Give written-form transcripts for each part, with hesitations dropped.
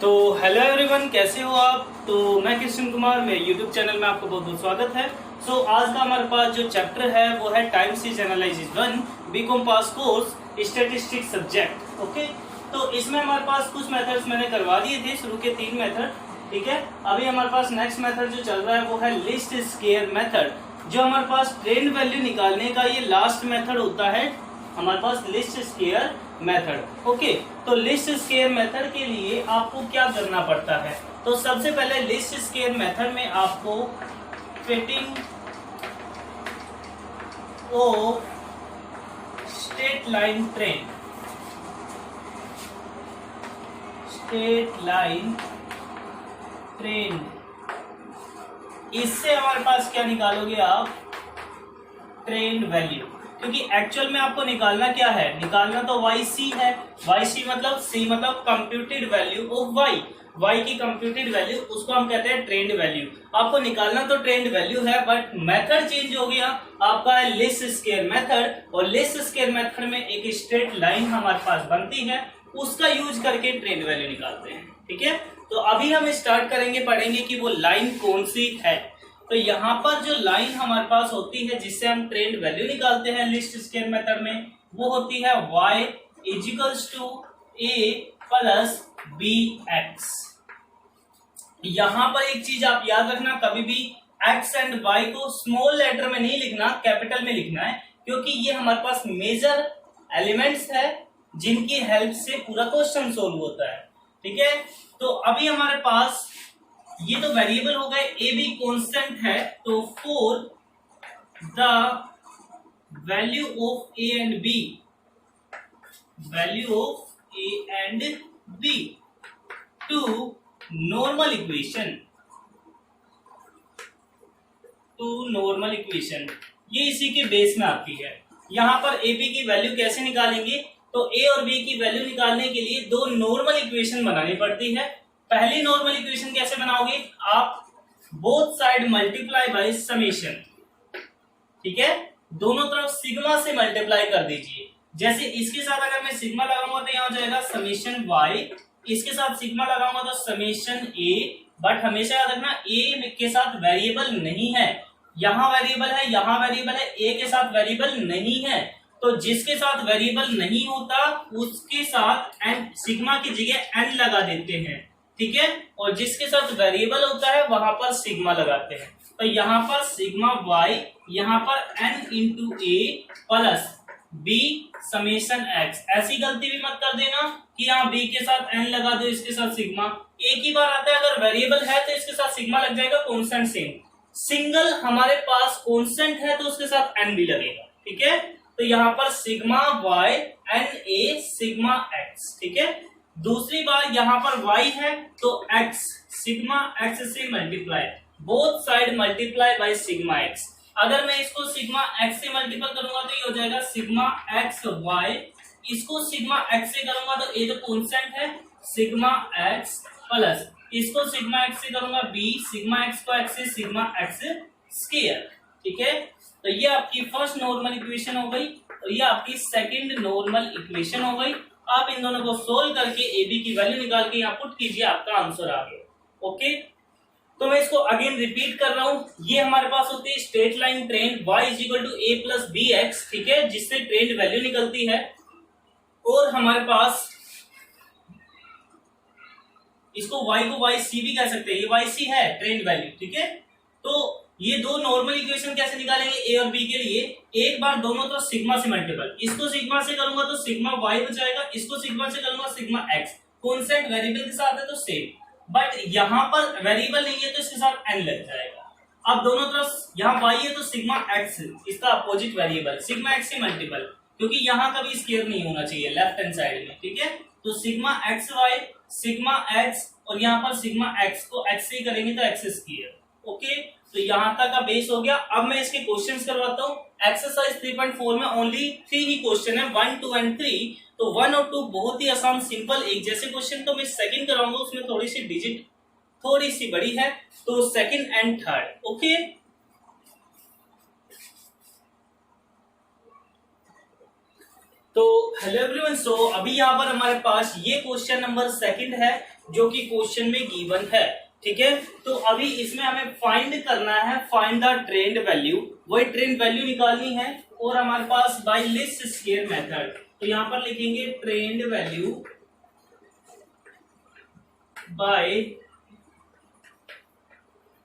तो hello everyone, कैसे हो आप। तो मैं कृष्ण कुमार, मेरे यूट्यूब चैनल में आपको बहुत बहुत स्वागत है। आज का हमारे पास जो चैप्टर है वो है time series analysis 1 BCom pass course statistics subject. Okay, तो इसमें हमारे पास कुछ मेथड्स मैंने करवा दिए थे, शुरू के 3 मेथड। ठीक है, अभी हमारे पास नेक्स्ट मेथड जो चल रहा है वो है लिस्ट स्क्वायर मेथड, जो हमारे पास ट्रेंड वैल्यू निकालने का ये लास्ट मेथड होता है हमारे पास, लिस्ट स्क्वायर मेथड। ओके, तो लिस्ट स्क्वायर मेथड के लिए आपको क्या करना पड़ता है। तो सबसे पहले लिस्ट स्क्वायर मेथड में आपको fitting of straight line trend, इससे हमारे पास क्या निकालोगे आप, ट्रेंड वैल्यू। क्योंकि एक्चुअल में आपको निकालना क्या है, निकालना तो YC है। YC मतलब C मतलब कंप्यूटेड वैल्यू ऑफ Y की कंप्यूटेड वैल्यू, उसको हम कहते हैं ट्रेंड वैल्यू। आपको निकालना तो ट्रेंड वैल्यू है, बट मेथड चेंज हो गया, आपका है लिस्ट स्क्वायर मेथड। और लिस्ट स्क्वायर मेथड में एक स्ट्रेट लाइन हमारे पास बनती है, उसका यूज करके ट्रेंड वैल्यू निकालते हैं। ठीक है, तो अभी हम स्टार्ट करेंगे, पढ़ेंगे कि वो लाइन कौन सी है। तो यहाँ पर जो लाइन हमारे पास होती है जिससे हम ट्रेंड वैल्यू निकालते हैं लिस्ट स्क्वायर मेथड में, वो होती है y equals to a plus bx। यहाँ पर एक चीज आप याद रखना, कभी भी x एंड y को स्मॉल लेटर में नहीं लिखना, कैपिटल में लिखना है, क्योंकि ये हमारे पास मेजर एलिमेंट्स है जिनकी हेल्प से पूरा क्वेश्चन सोल्व होता है। ठीक है, तो अभी हमारे पास ये तो वेरिएबल हो गए, ए बी कांस्टेंट है, तो for the value of A and B to normal equation, ये इसी के बेस में आती है। यहां पर ए बी की वैल्यू कैसे निकालेंगे, तो ए और बी की वैल्यू निकालने के लिए दो नॉर्मल इक्वेशन बनानी पड़ती है। पहली नॉर्मल इक्वेशन कैसे बनाओगे आप, both side multiply by summation. ठीक है, दोनों तरफ सिग्मा से मल्टीप्लाई कर दीजिए। जैसे इसके साथ अगर मैं सिग्मा लगाऊंगा तो यहाँ हो जाएगा समेशन y, इसके साथ सिग्मा लगाऊंगा तो समेशन a। बट हमेशा याद रखना a के साथ वेरिएबल नहीं है, यहाँ वेरिएबल है, यहाँ वेरिएबल है, a के साथ वेरिएबल नहीं है। तो जिसके साथ वेरिएबल नहीं होता उसके साथ एन, सिग्मा की जगह n लगा देते हैं। ठीक है, और जिसके साथ वेरिएबल होता है वहां पर सिग्मा लगाते हैं। तो यहाँ पर सिग्मा y, यहाँ पर n इंटू ए प्लस b समेशन x। ऐसी गलती भी मत कर देना कि यहाँ b के साथ n लगा दो, इसके साथ सिग्मा। एक ही बार आता है, अगर वेरिएबल है तो इसके साथ सिग्मा लग जाएगा, कांस्टेंट सेम। सिंगल हमारे पास कांस्टेंट है तो उसके साथ n भी लगेगा। ठीक है, तो यहाँ पर sigma y n a sigma x। ठीक है, दूसरी बार यहाँ पर y है तो x, सिग्मा x से multiply, both side multiply by sigma x। अगर मैं इसको सिग्मा x से मल्टीप्लाई करूंगा तो ये हो जाएगा सिग्मा x y, इसको सिग्मा x से करूंगा तो a तो कांस्टेंट है, सिग्मा x प्लस इसको सिग्मा x से करूंगा b, सिग्मा x को x से सिग्मा x स्क्वायर। ठीक है, तो ये आपकी फर्स्ट नॉर्मल इक्वेशन हो गई, तो ये आपकी सेकंड नॉर्मल इक्वेशन हो गई। आप इन दोनों को सोल्व करके ए बी की वैल्यू निकाल के यहाँ पुट कीजिए, आपका आंसर आ गया। ओके, तो मैं इसको अगेन रिपीट कर रहा हूं, ये हमारे पास होती है straight line trend y equal to a plus B x. ठीक है, जिससे ट्रेंड वैल्यू निकलती है। और हमारे पास इसको y को yc भी कह सकते हैं, ये yc है ट्रेंड वैल्यू। ठीक है, तो ये दो नॉर्मल इक्वेशन कैसे निकालेंगे ए और बी के लिए, एक बार दोनों तो सिग्मा से मल्टीपल, इसको सिग्मा से करूंगा तो सिग्मा y हो जाएगा, इसको सिग्मा से करूंगा सिग्मा x। कांस्टेंट वेरिएबल के साथ है तो सेम, बट यहाँ पर वेरिएबल नहीं है तो इसके साथ n लग जाएगा। अब दोनों तरफ यहाँ y है तो सिग्मा x, इसका अपोजिट वेरिएबल सिग्मा x से मल्टीपल, क्योंकि यहाँ कभी स्क्वायर नहीं होना चाहिए लेफ्ट हैंड साइड में। ठीक है, तो sigma x y, sigma x, और यहाँ पर सिग्मा एक्स को x से करेंगे तो x स्क्वायर। ओके, तो यहाँ तक का बेस हो गया। अब मैं इसके क्वेश्चंस करवाता हूँ। एक्सरसाइज 3.4 में ओनली 3 ही क्वेश्चन है, 1, 2 एंड 3। तो 1 और 2 बहुत ही आसान सिंपल एक जैसे क्वेश्चन, तो मैं सेकंड कराऊंगा, उसमें थोड़ी सी डिजिट थोड़ी सी बड़ी है, तो सेकंड एंड थर्ड। ओके, तो हेलो एवरीवन, सो अभी यहाँ पर हमारे पास ये क्वेश्चन नंबर 2 है जो कि क्वेश्चन में गिवन है। ठीक है, तो अभी इसमें हमें फाइंड करना है, फाइंड द ट्रेंड वैल्यू, वही ट्रेंड वैल्यू निकालनी है। और हमारे पास बाय लीस्ट स्क्वायर मेथड, तो यहाँ पर लिखेंगे trend value by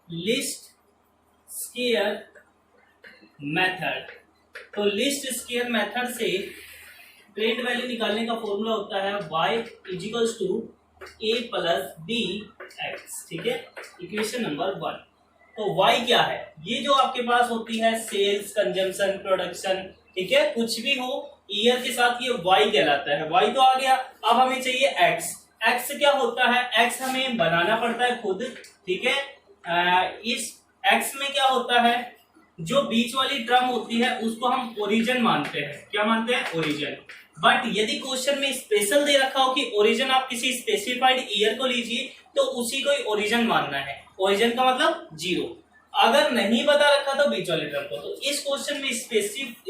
least square method. तो लीस्ट स्क्वायर मेथड से ट्रेंड वैल्यू निकालने का फॉर्मूला होता है y equals to a plus B x. ठीक है, इक्वेशन नंबर 1। तो y क्या है, ये जो आपके पास होती है सेल्स, कंजम्पशन, प्रोडक्शन, ठीक है, कुछ भी हो ईयर के साथ ये y कहलाता है। y तो आ गया, अब हमें चाहिए x। x क्या होता है, x हमें बनाना पड़ता है खुद। ठीक है, इस x में क्या होता है, जो बीच वाली टर्म होती है उसको हम ओरिजिन मानते हैं। क्या मानते हैं, ओरिजिन। बट यदि क्वेश्चन में स्पेशल दे रखा हो कि ओरिजिन आप किसी स्पेसिफाइड ईयर को लीजिए, तो उसी को ही ओरिजिन मानना है। ओरिजिन का मतलब 0। अगर नहीं बता रखा तो बीच वाली टर्म को। तो इस क्वेश्चन में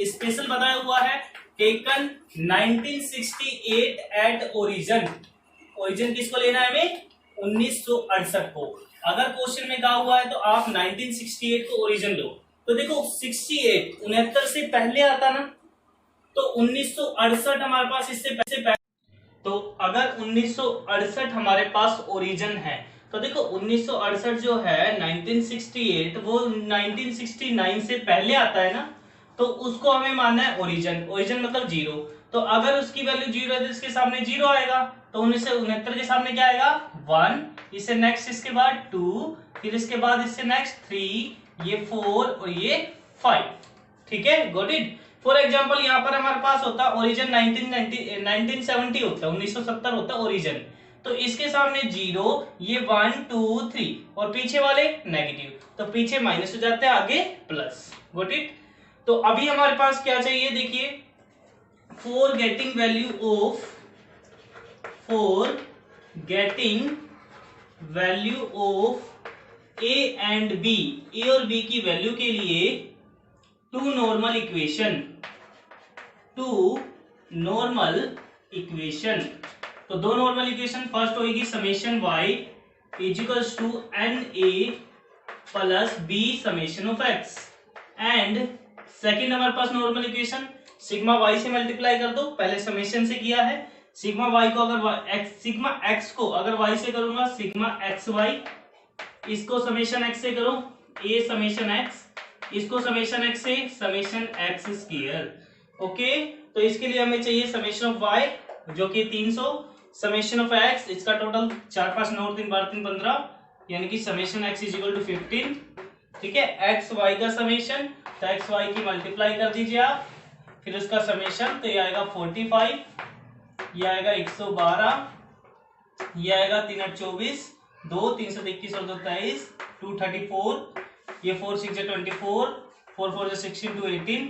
स्पेशल बताया हुआ है टेकन 1968 एट ओरिजिन। ओरिजिन किसको लेना है, हमें 1968 को। अगर क्वेश्चन में कहा हुआ है तो आप 1968 को ओरिजिन लो। तो देखो 68 69 से पहले आता ना, तो 1968 हमारे पास इससे पहले। तो अगर 1968 हमारे पास ओरिजिन है, तो देखो 1968 जो है 1968 वो 1969 से पहले आता है ना, तो उसको हमें मानना है ओरिजिन। ओरिजिन मतलब 0। तो अगर उसकी वैल्यू 0 है तो इसके सामने 0 आएगा। तो 1969 के सामने क्या आएगा, 1, इससे नेक्स्ट इसके बाद 2, फिर इसके बाद इससे नेक्स्ट 3, ये 4 और ये 5। ठीक है, गॉट इट। फॉर एग्जांपल यहाँ पर हमारे पास होता है ओरिजिन 1970 होता है, 1970 होता है ओरिजिन। तो इसके सामने 0, ये 1 2 3 और पीछे वाले नेगेटिव, तो पीछे माइनस हो जाते हैं, आगे प्लस। Got it. तो अभी हमारे पास क्या चाहिए, देखिए, for getting value of A and B, A और बी की वैल्यू के लिए टू नॉर्मल इक्वेशन। तो दो नॉर्मल इक्वेशन, फर्स्ट होगी summation y equals to n a plus b summation of x, and second हमारे पास नॉर्मल इक्वेशन सिग्मा y से मल्टीप्लाई कर दो। पहले समेशन से किया है, सिग्मा y को अगर सिग्मा x को अगर y से करूंगा, सिग्मा xy, इसको समेशन x से करो, a समेशन x, इसको समेशन x से समेशन x स्क्वायर। ओके, तो इसके लिए हमें चाहिए समेशन ऑफ y जो कि 300, समेशन ऑफ x, इसका टोटल 4 5 9 3 12 3 15, यानी कि summation x is equal to 15। ठीक है, x y का समेशन, तो x y की मल्टीप्लाई कर दीजिए आप, फिर उसका समेशन, तो ये आएगा 45, ये आएगा 112, ये आएगा 3 8 24, 2 3 7 21 और 2 23, 234, ये 4 6 से 24, 4 4 से 16 to 18,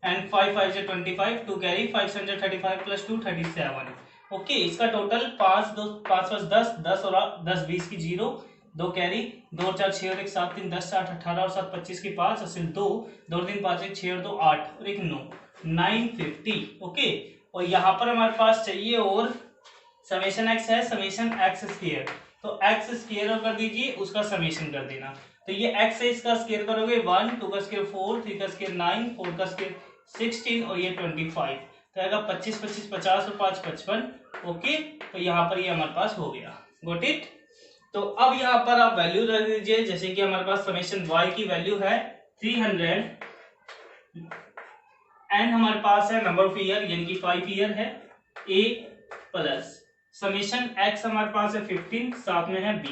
एंड 5 5 से 25, 2 कैरी, 5 7 से 35 प्लस 2 37। ओके, इसका टोटल 5 2 5 5 10 10 और 10 20 की 0, 2 कैरी, 2 4 6 और 1 7 3 10 8 18 और 7 25 की 5, असल 2 2 3 5 1 6 और 2 8 और 1 9 950। ओके, और यहाँ पर हमारे पास चाहिए और समेशन x है, समेशन x स्क्वायर, तो x स्क्वायर कर दीजिए, उसका समेशन कर देना। तो ये x है, इसका स्क्वायर करोगे 1, 2 का स्क्वायर 4, 3 का स्क्वायर 9, 4 का स्क्वायर 16 और ये 25, तो आएगा 25 25 50 और 5 55। ओके, तो यहाँ पर ये हमारे पास हो गया। Got it. तो अब यहाँ पर आप वैल्यू रख दीजिए, जैसे कि हमारे पास समेशन y की वैल्यू है 300 एंड हमारे पास है नंबर ऑफ ईयर यानी कि 5 ईयर है, a प्लस समेशन x हमारे पास है 15, साथ में है b,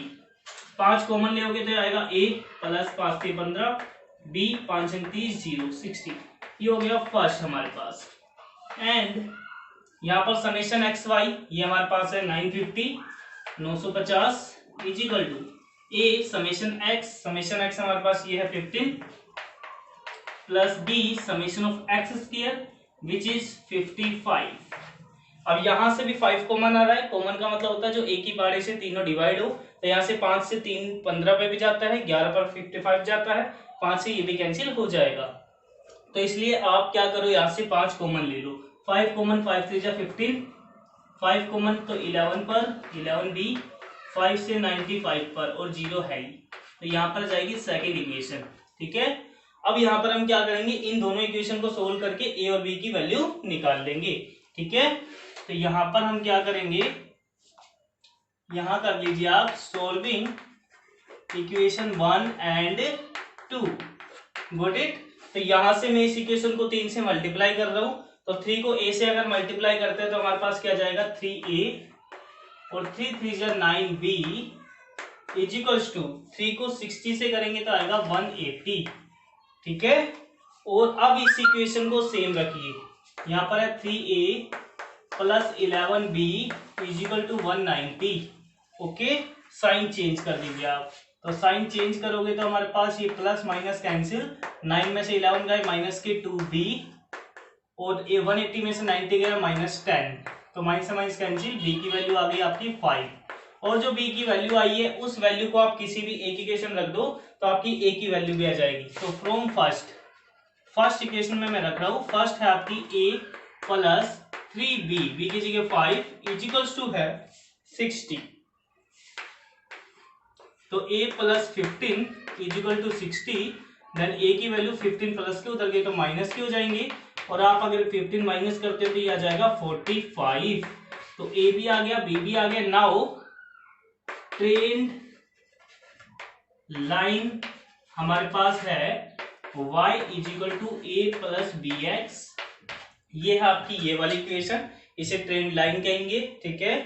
5 कॉमन लेोगे तो आएगा a प्लस 5 3 15, b 5 30 0 60। ये हो गया फर्स्ट हमारे पास। एंड यहाँ पर समेशन एक्स वाई, ये हमारे पास है 950 950 equal to a summation x हमारे पास ये है 15 plus b summation of x square which is 55। अब यहां से भी 5 कॉमन आ रहा है, कॉमन का मतलब होता है जो एक ही पारे से तीनों डिवाइड हो, तो यहाँ से 5 से 3 15 पे भी जाता है, 11 पर 55 जाता है, 5 से ये भी कैंसिल हो जाएगा। तो इसलिए आप क्या करो, यहाँ से 5 कॉमन ले लो, 5 कॉमन, 5 3 जा 15, 5 कॉमन तो 11 पर, 11b, 5 से 95 पर और 0 है ही, तो यहाँ पर जाएगी सेकेंड इक्वेशन। ठीक है, अब यहाँ पर हम क्या करेंगे, इन दोनों इक्वेशन को सोल्व करके ए और बी की वैल्यू निकाल लेंगे। ठीक है, तो यहाँ पर हम क्या करेंगे, यहाँ कर लीजिए आप solving equation 1 and 2, got it. तो यहां से मैं इस इक्वेशन को 3 से मल्टीप्लाई कर रहा हूं, तो 3 को a से अगर मल्टीप्लाई करते हैं तो हमारे पास क्या जाएगा 3a और 3 3 जा 9b इज इक्वल्स टू 3 को 60 से करेंगे तो आएगा 180। ठीक है, और अब इस इक्वेशन को सेम रखिए, यहाँ पर है 3a plus 11b is equal to 190। Okay, sign change कर दीजिए आप, तो साइन चेंज करोगे तो हमारे पास ये प्लस माइनस कैंसिल, 9 में से 11 गए माइनस के 2b और 180 में से 90 गया -10, तो माइनस से माइनस कैंसिल, b की वैल्यू आ गई आपकी 5, और जो b की वैल्यू आई है उस वैल्यू को आप किसी भी एक इक्वेशन रख दो तो आपकी a की वैल्यू भी आ जाएगी। तो फ्रॉम फर्स्ट इक्वेशन में मैं रख रहा हूं, फर्स्ट है आपकी a प्लस 3b, b की जगह 5 इज इक्वल्स टू है 60, तो a plus 15 is equal to 60, then a की वैल्यू 15 प्लस के उतर गए तो माइनस के हो जाएंगे, और आप अगर 15 माइनस करते हो तो ये आ जाएगा 45, तो a भी आ गया, b भी आ गया। नाउ ट्रेंड लाइन हमारे पास है y is equal to a plus B x, ये है आपकी ये वाली इक्वेशन, इसे ट्रेंड लाइन कहेंगे। ठीक है,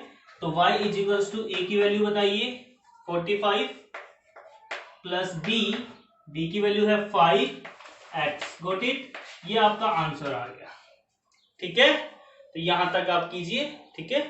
तो y is equal to a की वैल्यू बताइए 45 प्लस b की वैल्यू है 5x, गॉट इट, ये आपका आंसर आ गया। ठीक है, तो यहां तक आप कीजिए। ठीक है।